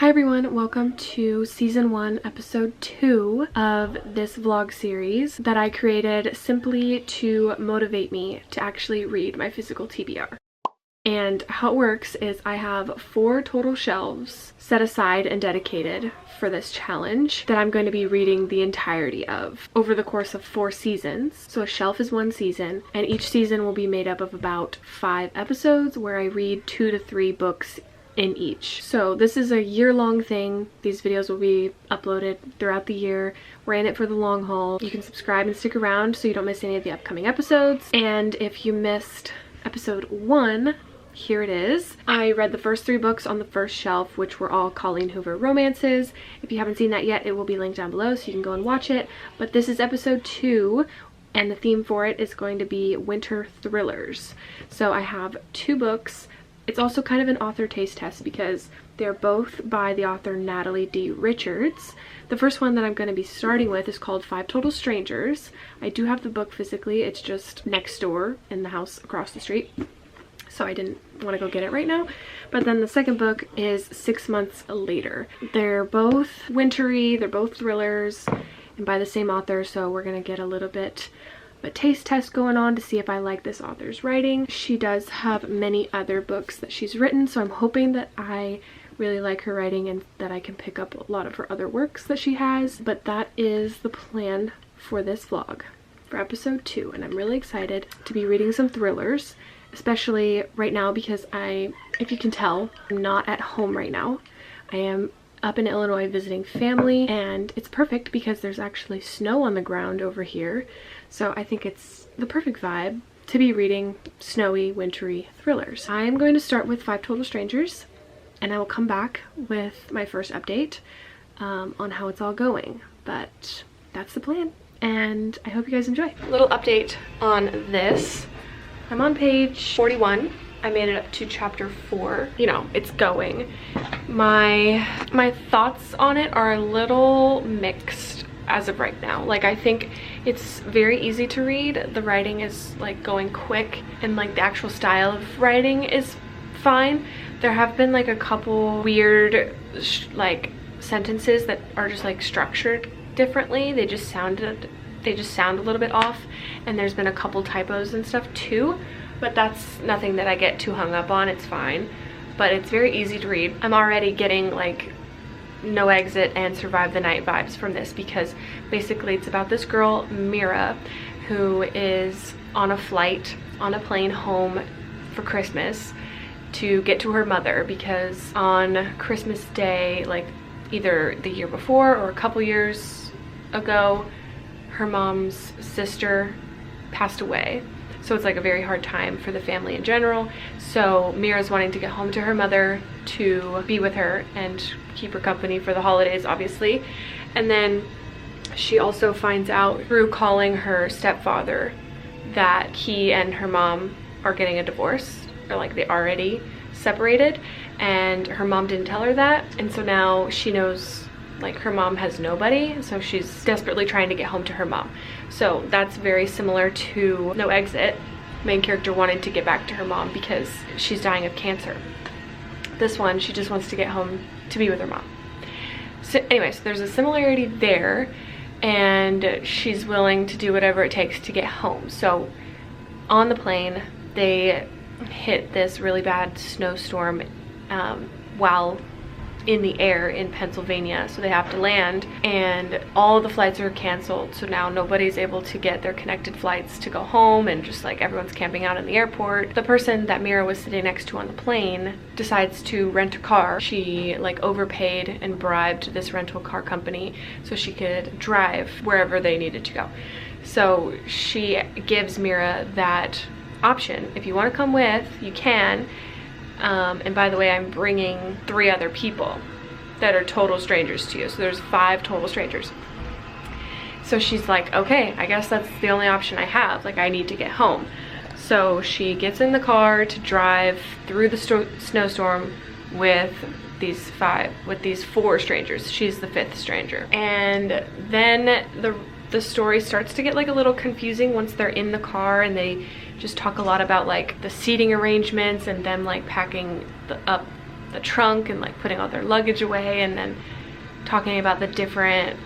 Hi everyone, welcome to season 1 episode 2 of this vlog series that I created simply to motivate me to actually read my physical TBR. And how it works is I have 4 total shelves set aside and dedicated for this challenge that I'm going to be reading the entirety of over the course of 4 seasons. So a shelf is 1 season, and each season will be made up of about 5 episodes where I read 2 to 3 books in each. So this is a year-long thing. These videos will be uploaded throughout the year. We're in it for the long haul. You can subscribe and stick around so you don't miss any of the upcoming episodes. And if you missed episode 1, here it is. I read the first 3 books on the first shelf, which were all Colleen Hoover romances. If you haven't seen that yet, it will be linked down below so you can go and watch it. But this is episode 2, and the theme for it is going to be winter thrillers. So I have 2 books. It's also kind of an author taste test because they're both by the author Natalie D. Richards. The first one that I'm going to be starting with is called 5 Total Strangers. I do have the book physically, it's just next door in the house across the street, so I didn't want to go get it right now. But then the second book is 6 Months Later. They're both wintry, they're both thrillers, and by the same author, so we're going to get a little bit a taste test going on to see if I like this author's writing. She does have many other books that she's written, so I'm hoping that I really like her writing and that I can pick up a lot of her other works that she has. But that is the plan for this vlog for episode 2, and I'm really excited to be reading some thrillers, especially right now because if you can tell, I'm not at home right now. I am up in Illinois visiting family, and it's perfect because there's actually snow on the ground over here. So I think it's the perfect vibe to be reading snowy, wintry thrillers. I'm going to start with 5 Total Strangers, and I will come back with my first update on how it's all going. But that's the plan, and I hope you guys enjoy. Little update on this. I'm on page 41. I made it up to chapter 4. You know, it's going. My thoughts on it are a little mixed as of right now. Like, I think it's very easy to read. The writing is like going quick, and like the actual style of writing is fine. There have been like a couple weird like sentences that are just like structured differently. They just sound a little bit off, and there's been a couple typos and stuff too, but that's nothing that I get too hung up on. It's fine, but it's very easy to read. I'm already getting like No Exit and Survive the Night vibes from this because basically it's about this girl Mira who is on a flight on a plane home for Christmas to get to her mother, because on Christmas Day, like either the year before or a couple years ago, her mom's sister passed away. So it's like a very hard time for the family in general. So Mira's wanting to get home to her mother to be with her and keep her company for the holidays, obviously. And then she also finds out through calling her stepfather that he and her mom are getting a divorce, or like they already separated, and her mom didn't tell her that. And so now she knows like her mom has nobody, so she's desperately trying to get home to her mom. So that's very similar to No Exit. Main character wanted to get back to her mom because she's dying of cancer. This one, she just wants to get home to be with her mom. So anyways, there's a similarity there, and she's willing to do whatever it takes to get home. So on the plane, they hit this really bad snowstorm while in the air in Pennsylvania, so they have to land, and all the flights are canceled. So now nobody's able to get their connected flights to go home, and just like everyone's camping out in the airport. The person that Mira was sitting next to on the plane decides to rent a car. She like overpaid and bribed this rental car company so she could drive wherever they needed to go. So she gives Mira that option. If you want to come with, you can. And by the way, I'm bringing 3 other people that are total strangers to you. So there's 5 total strangers. So she's like, okay, I guess that's the only option I have. Like, I need to get home. So she gets in the car to drive through the snowstorm with these 4 strangers. She's the 5th stranger. And then the story starts to get like a little confusing once they're in the car, and they just talk a lot about like the seating arrangements and them like packing up the trunk and like putting all their luggage away, and then talking about the different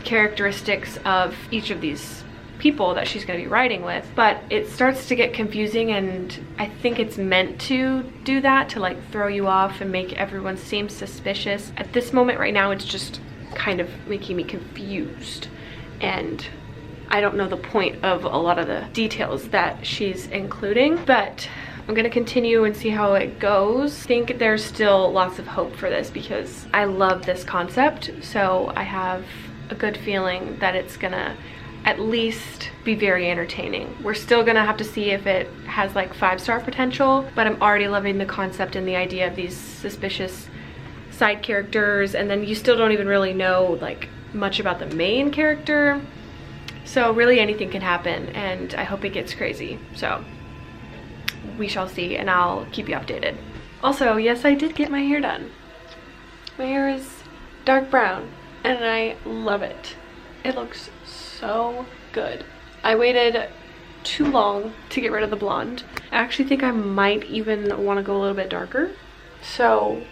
characteristics of each of these people that she's going to be riding with. But it starts to get confusing, and I think it's meant to do that, to like throw you off and make everyone seem suspicious. At this moment right now, it's just kind of making me confused, and I don't know the point of a lot of the details that she's including, but I'm gonna continue and see how it goes. I think there's still lots of hope for this because I love this concept, so I have a good feeling that it's gonna at least be very entertaining. We're still gonna have to see if it has like 5-star potential, but I'm already loving the concept and the idea of these suspicious side characters, and then you still don't even really know like much about the main character. So really anything can happen, and I hope it gets crazy. So we shall see, and I'll keep you updated. Also, yes, I did get my hair done. My hair is dark brown, and I love it. It looks so good. I waited too long to get rid of the blonde. I actually think I might even want to go a little bit darker. So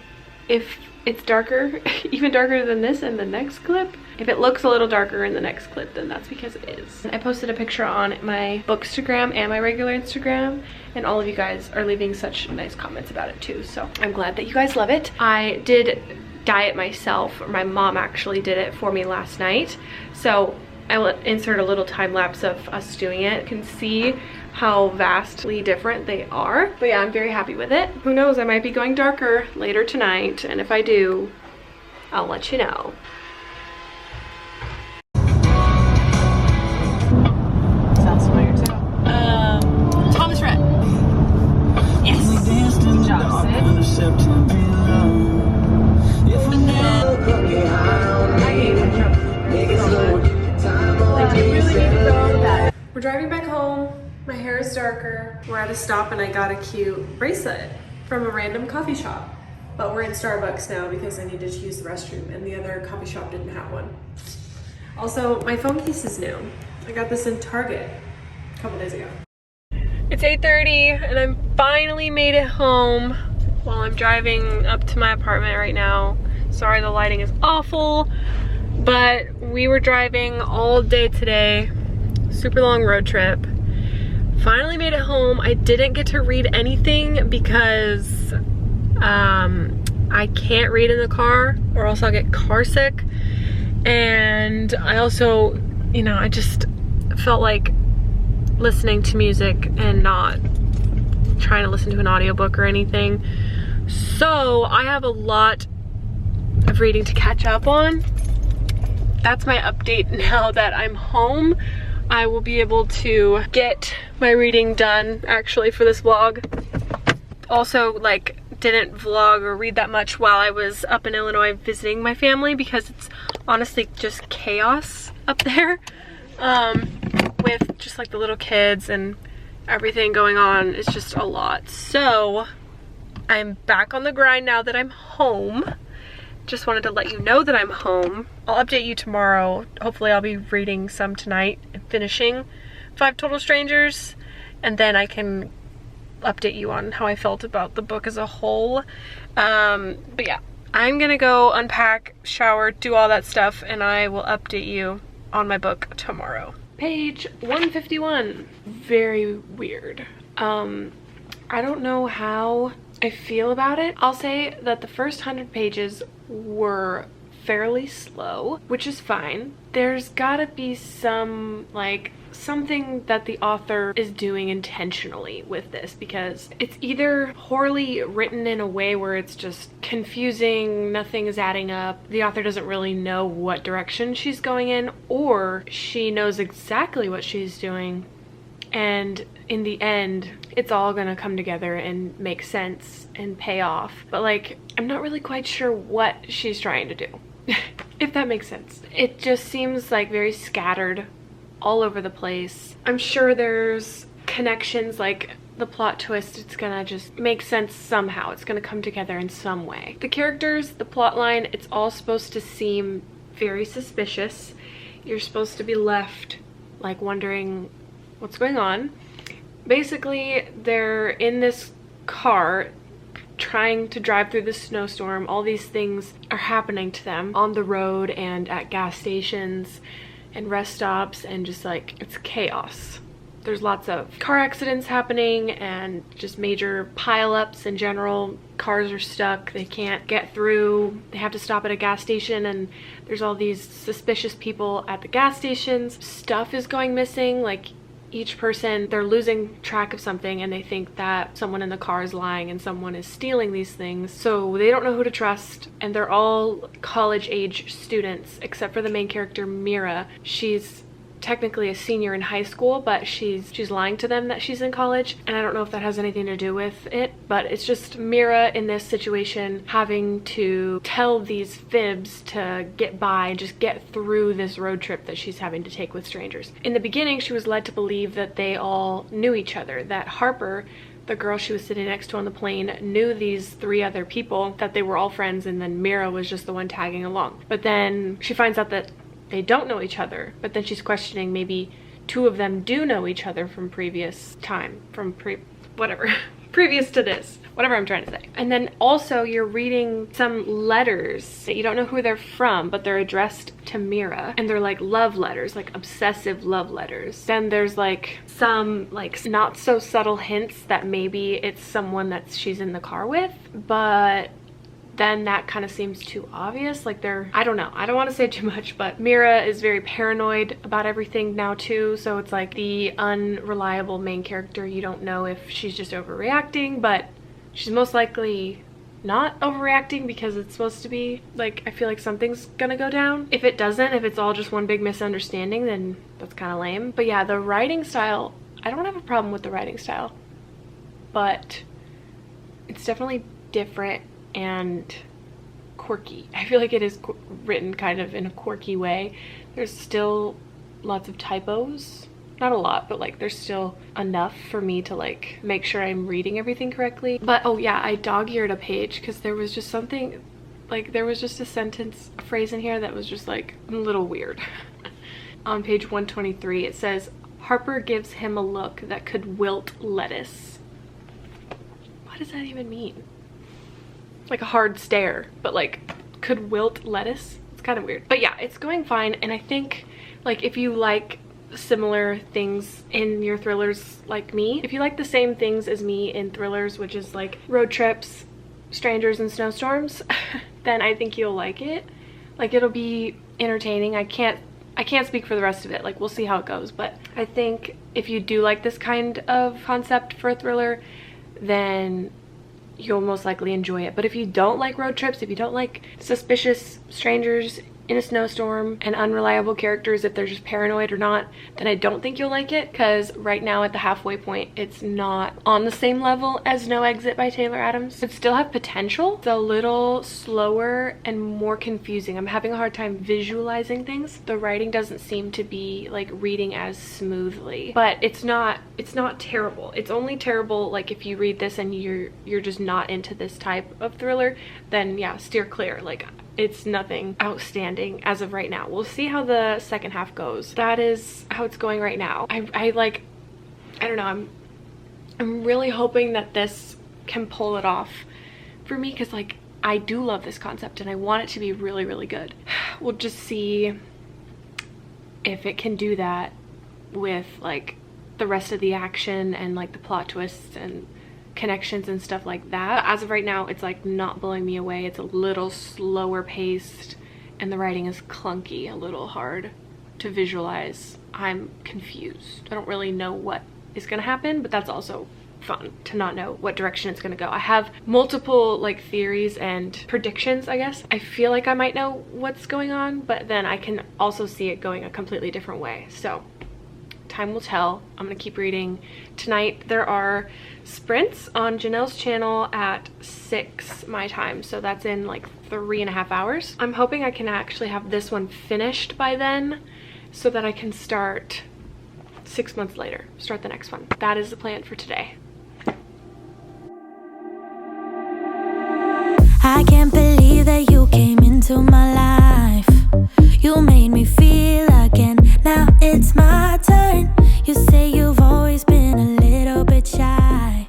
if it's darker, even darker than this in the next clip, if it looks a little darker in the next clip, then that's because it is. I posted a picture on my Bookstagram and my regular Instagram, and all of you guys are leaving such nice comments about it too, so I'm glad that you guys love it. I did dye it myself, or my mom actually did it for me last night, so I will insert a little time lapse of us doing it. You can see how vastly different they are, but yeah, I'm very happy with it. Who knows, I might be going darker later tonight, and if I do, I'll let you know. Sounds familiar too. Thomas Rhett. Yes. Good job, Sid. We're driving back home. My hair is darker. We're at a stop and I got a cute bracelet from a random coffee shop. But we're in Starbucks now because I needed to use the restroom and the other coffee shop didn't have one. Also, my phone case is new. I got this in Target a couple days ago. It's 8:30 and I'm finally made it home while I'm driving up to my apartment right now. Sorry, the lighting is awful, but we were driving all day today. Super long road trip. Finally made it home. I didn't get to read anything because I can't read in the car or else I'll get car sick. And I also, you know, I just felt like listening to music and not trying to listen to an audiobook or anything. So I have a lot of reading to catch up on. That's my update now that I'm home. I will be able to get my reading done actually for this vlog. Also, like, didn't vlog or read that much while I was up in Illinois visiting my family because it's honestly just chaos up there. With just like the little kids and everything going on. It's just a lot. So I'm back on the grind now that I'm home. Just wanted to let you know that I'm home. I'll update you tomorrow. Hopefully I'll be reading some tonight and finishing 5 Total Strangers, and then I can update you on how I felt about the book as a whole. But yeah, I'm gonna go unpack, shower, do all that stuff, and I will update you on my book tomorrow. Page 151. Very weird. I don't know how I feel about it. I'll say that the first 100 pages were fairly slow, which is fine. There's gotta be some, like, something that the author is doing intentionally with this, because it's either poorly written in a way where it's just confusing, nothing is adding up, the author doesn't really know what direction she's going in, or she knows exactly what she's doing, and in the end it's all gonna come together and make sense and pay off. But like, I'm not really quite sure what she's trying to do. If that makes sense. It just seems like very scattered all over the place. I'm sure there's connections, like the plot twist, it's gonna just make sense somehow. It's gonna come together in some way. The characters, the plot line, it's all supposed to seem very suspicious. You're supposed to be left like wondering what's going on. Basically, they're in this car trying to drive through the snowstorm. All these things are happening to them on the road and at gas stations and rest stops, and just like, it's chaos. There's lots of car accidents happening and just major pileups in general. Cars are stuck, they can't get through, they have to stop at a gas station, and there's all these suspicious people at the gas stations. Stuff is going missing, like each person, they're losing track of something and they think that someone in the car is lying and someone is stealing these things. So they don't know who to trust, and they're all college age students except for the main character, Mira. She's technically a senior in high school, but she's lying to them that she's in college, and I don't know if that has anything to do with it, but it's just Mira in this situation having to tell these fibs to get by and just get through this road trip that she's having to take with strangers. In the beginning, she was led to believe that they all knew each other, that Harper, the girl she was sitting next to on the plane, knew these 3 other people, that they were all friends, and then Mira was just the one tagging along. But then she finds out that they don't know each other, but then she's questioning maybe 2 of them do know each other from previous time, from previous to this, whatever I'm trying to say. And then also you're reading some letters that you don't know who they're from, but they're addressed to Mira, and they're like love letters, like obsessive love letters. Then there's like some like not so subtle hints that maybe it's someone that she's in the car with, but then that kind of seems too obvious. Like I don't know, I don't want to say too much, but Mira is very paranoid about everything now too, so it's like the unreliable main character. You don't know if she's just overreacting, but she's most likely not overreacting because it's supposed to be like, I feel like something's gonna go down. If it doesn't, if it's all just one big misunderstanding, then that's kind of lame. But yeah, the writing style, I don't have a problem with the writing style, but it's definitely different and quirky. I feel like it is written kind of in a quirky way. There's still lots of typos, not a lot, but like there's still enough for me to like make sure I'm reading everything correctly. But oh yeah, I dog-eared a page because there was just something, like there was just a phrase in here that was just like a little weird. On page 123 it says, Harper gives him a look that could wilt lettuce. What does that even mean? Like a hard stare, but like could wilt lettuce. It's kind of weird, but yeah, it's going fine. And I think like if you like similar things in your thrillers like me, if you like the same things as me in thrillers, which is like road trips, strangers, and snowstorms, then I think you'll like it. Like it'll be entertaining. I can't speak for the rest of it, like we'll see how it goes, but I think if you do like this kind of concept for a thriller, then you'll most likely enjoy it. But if you don't like road trips, if you don't like suspicious strangers in a snowstorm and unreliable characters, if they're just paranoid or not, then I don't think you'll like it, because right now at the halfway point it's not on the same level as No Exit by Taylor Adams. It still have potential. It's a little slower and more confusing. I'm having a hard time visualizing things. The writing doesn't seem to be like reading as smoothly, but it's not terrible. It's only terrible like if you read this and you're just not into this type of thriller, then yeah, steer clear. Like it's nothing outstanding as of right now. We'll see how the second half goes. That is how it's going right now. I don't know, I'm really hoping that this can pull it off for me, because like I do love this concept and I want it to be really, really good. We'll just see if it can do that with like the rest of the action and like the plot twists and connections and stuff like that. As of right now, it's like not blowing me away. It's a little slower paced and the writing is clunky, a little hard to visualize. I'm confused. I don't really know what is gonna happen, but that's also fun to not know what direction it's gonna go. I have multiple like theories and predictions, I guess. I feel like I might know what's going on, but then I can also see it going a completely different way. So time will tell. I'm gonna keep reading. Tonight there are sprints on Janelle's channel at 6 my time, so that's in like 3.5 hours. I'm hoping I can actually have this one finished by then so that I can start 6 months later, start the next one. That is the plan for today. I can't believe that you came into my life. You made me feel again. Now it's my turn. You say you've always been a little bit shy,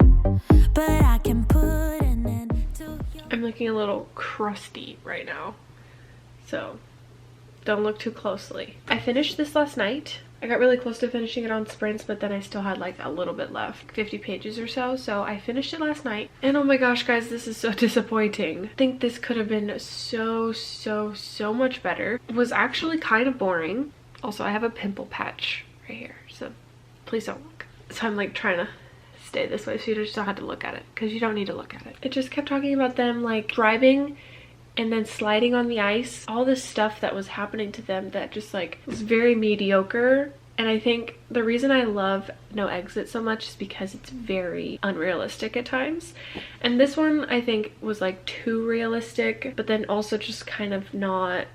but I can put an end so don't look too closely. I finished this last night. I got really close to finishing it on sprints, but then I still had like a little bit left, 50 pages or so. So I finished it last night, and oh my gosh, guys, this is so disappointing. I think this could have been so much better. It was actually kind of boring. Also, I have a pimple patch right here, so please don't look. So I'm like trying to stay this way, so you just don't have to look at it, because you don't need to look at it. It just kept talking about them like driving and then sliding on the ice, all this stuff that was happening to them that just like was very mediocre. And I think the reason I love No Exit so much is because it's very unrealistic at times. And this one I think was like too realistic, but then also just kind of not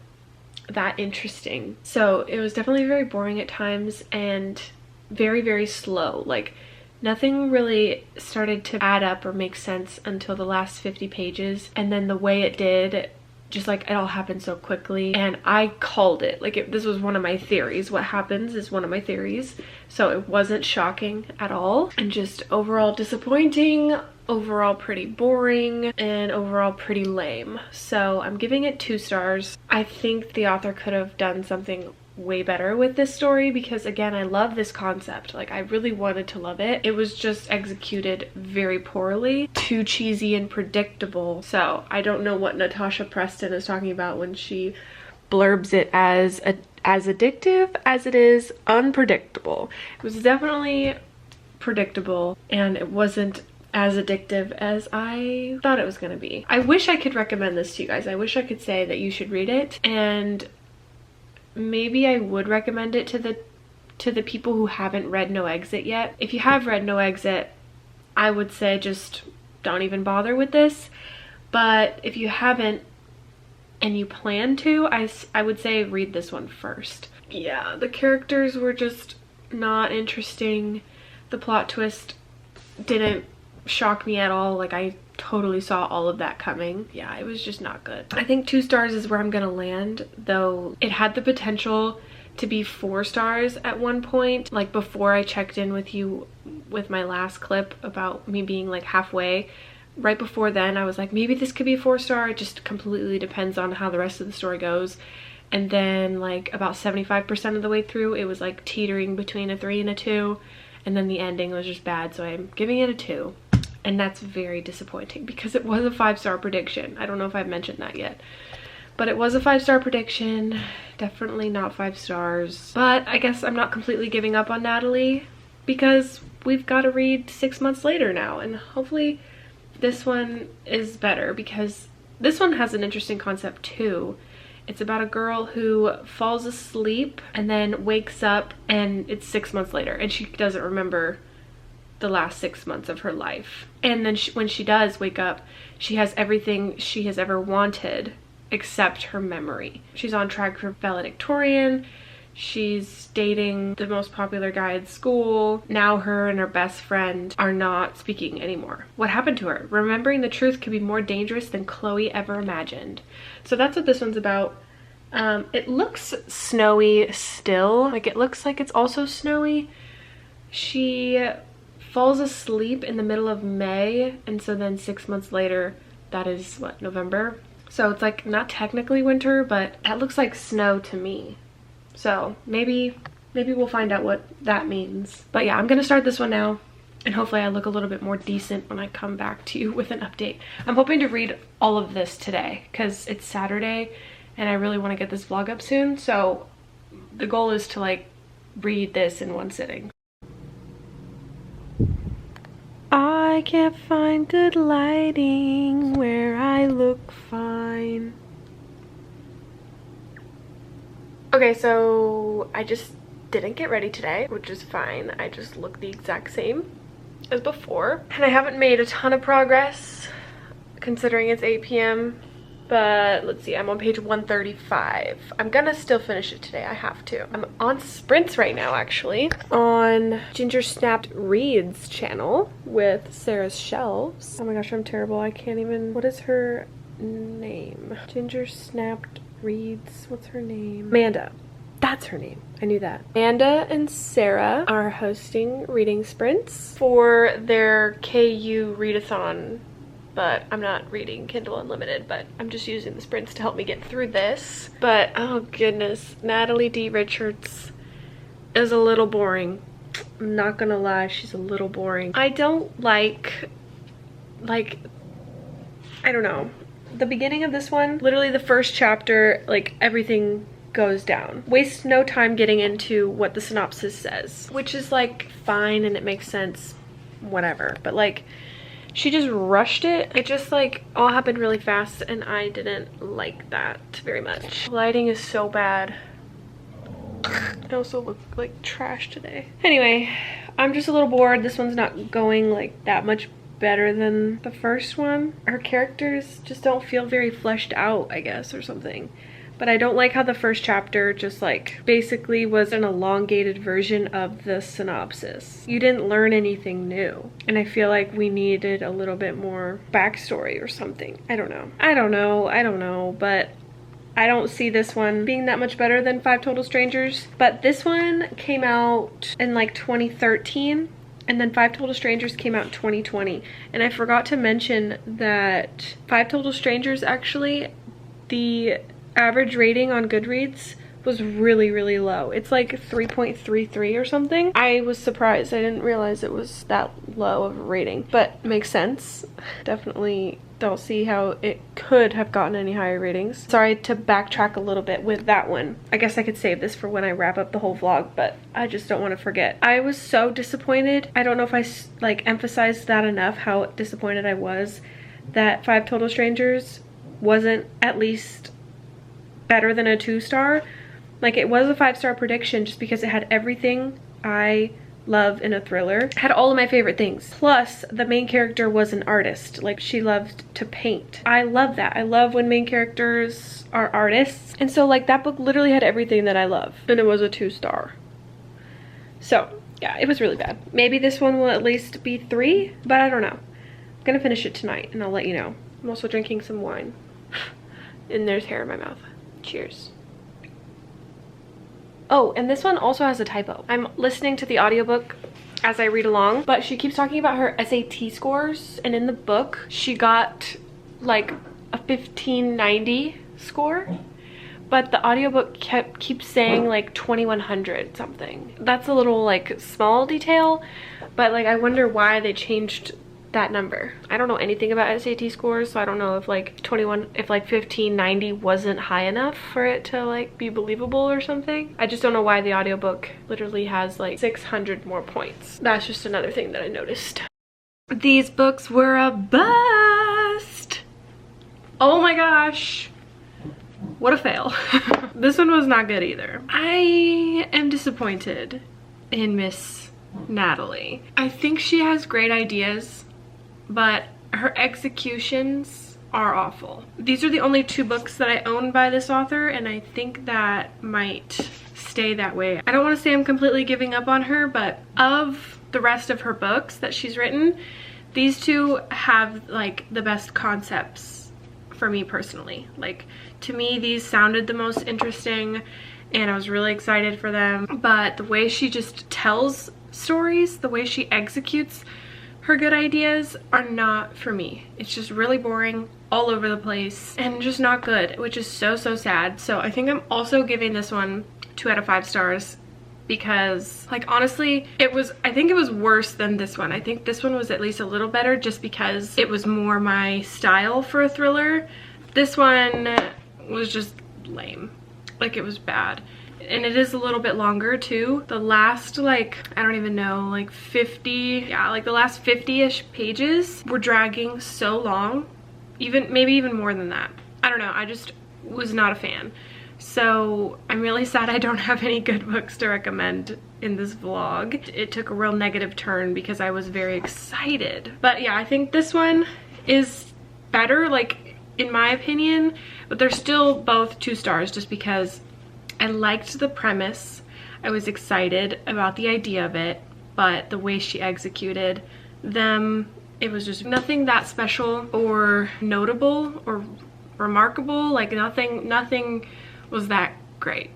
that interesting. So it was definitely very boring at times and very slow. Like nothing really started to add up or make sense until the last 50 pages, and then the way it did, just like it all happened so quickly, and I called it. Like this was one of my theories. What happens is one of my theories, so it wasn't shocking at all, and just overall disappointing, overall pretty boring, and overall pretty lame. So I'm giving it 2 stars. I think the author could have done something way better with this story, because again, I love this concept. Like I really wanted to love it. It was just executed very poorly, too cheesy and predictable. So I don't know what Natasha Preston is talking about when she blurbs it as addictive as it is unpredictable. It was definitely predictable, and it wasn't as addictive as I thought it was going to be. I wish I could recommend this to you guys. I wish I could say that you should read it, and maybe I would recommend it to the people who haven't read No Exit yet. If you have read No Exit, I would say just don't even bother with this. But if you haven't and you plan to, I would say read this one first. Yeah, the characters were just not interesting. The plot twist didn't shock me at all. Like I totally saw all of that coming. Yeah, it was just not good. I think 2 stars is where I'm gonna land, though it had the potential to be 4 stars at one point. Like before I checked in with you with my last clip about me being like halfway, right before then I was like, maybe this could be a 4-star. It just completely depends on how the rest of the story goes. And then like about 75% of the way through, it was like teetering between a 3 and a 2, and then the ending was just bad, so I'm giving it a 2. And that's very disappointing because it was a 5-star prediction. I don't know if I've mentioned that yet, but it was a 5-star prediction. Definitely not 5 stars. But I guess I'm not completely giving up on Natalie, because we've got to read 6 months later now, and hopefully this one is better, because this one has an interesting concept too. It's about a girl who falls asleep and then wakes up, and it's 6 months later, and she doesn't remember the last 6 months of her life. And then when she does wake up, she has everything she has ever wanted except her memory. She's on track for valedictorian. She's dating the most popular guy at school. Now her and her best friend are not speaking anymore. What happened to her? Remembering the truth could be more dangerous than Chloe ever imagined. So that's what this one's about. It looks snowy still. Like it looks like it's also snowy. She falls asleep in the middle of May, and so then 6 months later, that is what, November? So it's like not technically winter, but that looks like snow to me. So maybe we'll find out what that means. But yeah, I'm gonna start this one now, and hopefully I look a little bit more decent when I come back to you with an update. I'm hoping to read all of this today because it's Saturday and I really want to get this vlog up soon. So the goal is to like read this in one sitting. I can't find good lighting where I look fine. Okay, so I just didn't get ready today, which is fine. I just look the exact same as before. And I haven't made a ton of progress considering it's 8 p.m. But let's see, I'm on page 135. I'm gonna still finish it today, I have to. I'm on sprints right now, actually, on Ginger Snapped Reads channel with Sarah's Shelves. Oh my gosh, I'm terrible. I can't even, what is her name? Ginger Snapped Reads, what's her name? Amanda. That's her name. I knew that. Amanda and Sarah are hosting reading sprints for their KU readathon but I'm not reading Kindle Unlimited, but I'm just using the sprints to help me get through this. But oh goodness, Natalie D. Richards is a little boring. I'm not gonna lie, she's a little boring. I don't like, I don't know. The beginning of this one, literally the first chapter, like everything goes down. Waste no time getting into what the synopsis says, which is like fine and it makes sense, whatever. But like, she just rushed it. It just like all happened really fast and I didn't like that very much. Lighting is so bad. I also look like trash today. Anyway, I'm just a little bored. This one's not going like that much better than the first one. Her characters just don't feel very fleshed out, I guess, or something. But I don't like how the first chapter just like basically was an elongated version of the synopsis. You didn't learn anything new. And I feel like we needed a little bit more backstory or something. I don't know, but I don't see this one being that much better than 5 Total Strangers. But this one came out in like 2013. And then 5 Total Strangers came out in 2020. And I forgot to mention that 5 Total Strangers, actually, the average rating on Goodreads was really, really low. It's like 3.33 or something. I was surprised. I didn't realize it was that low of a rating, but makes sense. Definitely don't see how it could have gotten any higher ratings. Sorry to backtrack a little bit with that one. I guess I could save this for when I wrap up the whole vlog, but I just don't want to forget. I was so disappointed. I don't know if I like emphasized that enough, how disappointed I was that 5 Total Strangers wasn't at least better than a 2-star. Like, it was a 5-star prediction just because it had everything I love in a thriller. It had all of my favorite things. Plus, the main character was an artist. Like, she loved to paint. I love that. I love when main characters are artists. And so, like, that book literally had everything that I love. And it was a 2-star. So, yeah, it was really bad. Maybe this one will at least be 3, but I don't know. I'm gonna finish it tonight and I'll let you know. I'm also drinking some wine. And there's hair in my mouth. Cheers. Oh, and this one also has a typo. I'm listening to the audiobook as I read along, but she keeps talking about her SAT scores, and in the book she got like a 1590 score, but the audiobook keeps saying like 2100 something. That's a little like small detail, but like I wonder why they changed that number. I don't know anything about SAT scores, so I don't know if like 1590 wasn't high enough for it to like be believable or something. I just don't know why the audiobook literally has like 600 more points. That's just another thing that I noticed. These books were a bust. Oh my gosh. What a fail. This one was not good either. I am disappointed in Miss Natalie. I think she has great ideas, but her executions are awful. These are the only 2 books that I own by this author, and I think that might stay that way. I don't want to say I'm completely giving up on her, but of the rest of her books that she's written, these 2 have like the best concepts for me personally. Like, to me, these sounded the most interesting and I was really excited for them. But the way she just tells stories, the way she executes her good ideas are not for me. It's just really boring, all over the place, and just not good, which is so sad. So I think I'm also giving this one 2 out of 5 stars because, like, honestly, I think it was worse than this one. I think this one was at least a little better just because it was more my style for a thriller. This one was just lame. Like, it was bad. And it is a little bit longer too. The last, like, I don't even know, like 50, yeah, like the last 50-ish pages were dragging so long. Maybe even more than that. I don't know, I just was not a fan. So I'm really sad I don't have any good books to recommend in this vlog. It took a real negative turn because I was very excited. But yeah, I think this one is better, like, in my opinion, but they're still both 2 stars just because I liked the premise. I was excited about the idea of it, but the way she executed them, it was just nothing that special or notable or remarkable. Like, nothing was that great.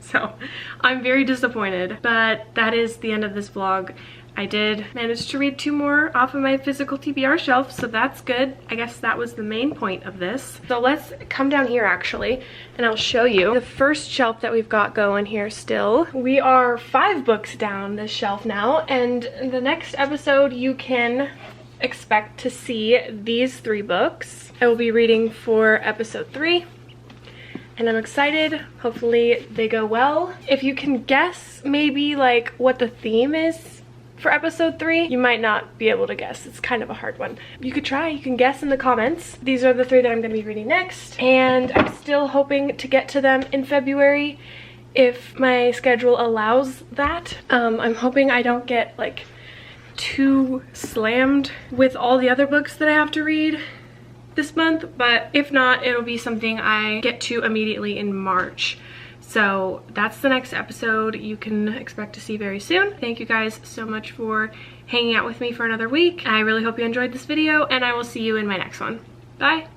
So I'm very disappointed, but that is the end of this vlog. I did manage to read 2 more off of my physical TBR shelf, so that's good. I guess that was the main point of this. So let's come down here actually, and I'll show you the first shelf that we've got going here still. We are 5 books down this shelf now, and in the next episode you can expect to see these 3 books. I will be reading for episode 3. And I'm excited. Hopefully they go well. If you can guess maybe like what the theme is for episode 3, you might not be able to guess. It's kind of a hard one. You could try, you can guess in the comments. These are the 3 that I'm gonna be reading next, and I'm still hoping to get to them in February if my schedule allows that. I'm hoping I don't get like too slammed with all the other books that I have to read this month, but if not, it'll be something I get to immediately in March. So that's the next episode you can expect to see very soon. Thank you guys so much for hanging out with me for another week. I really hope you enjoyed this video, and I will see you in my next one. Bye!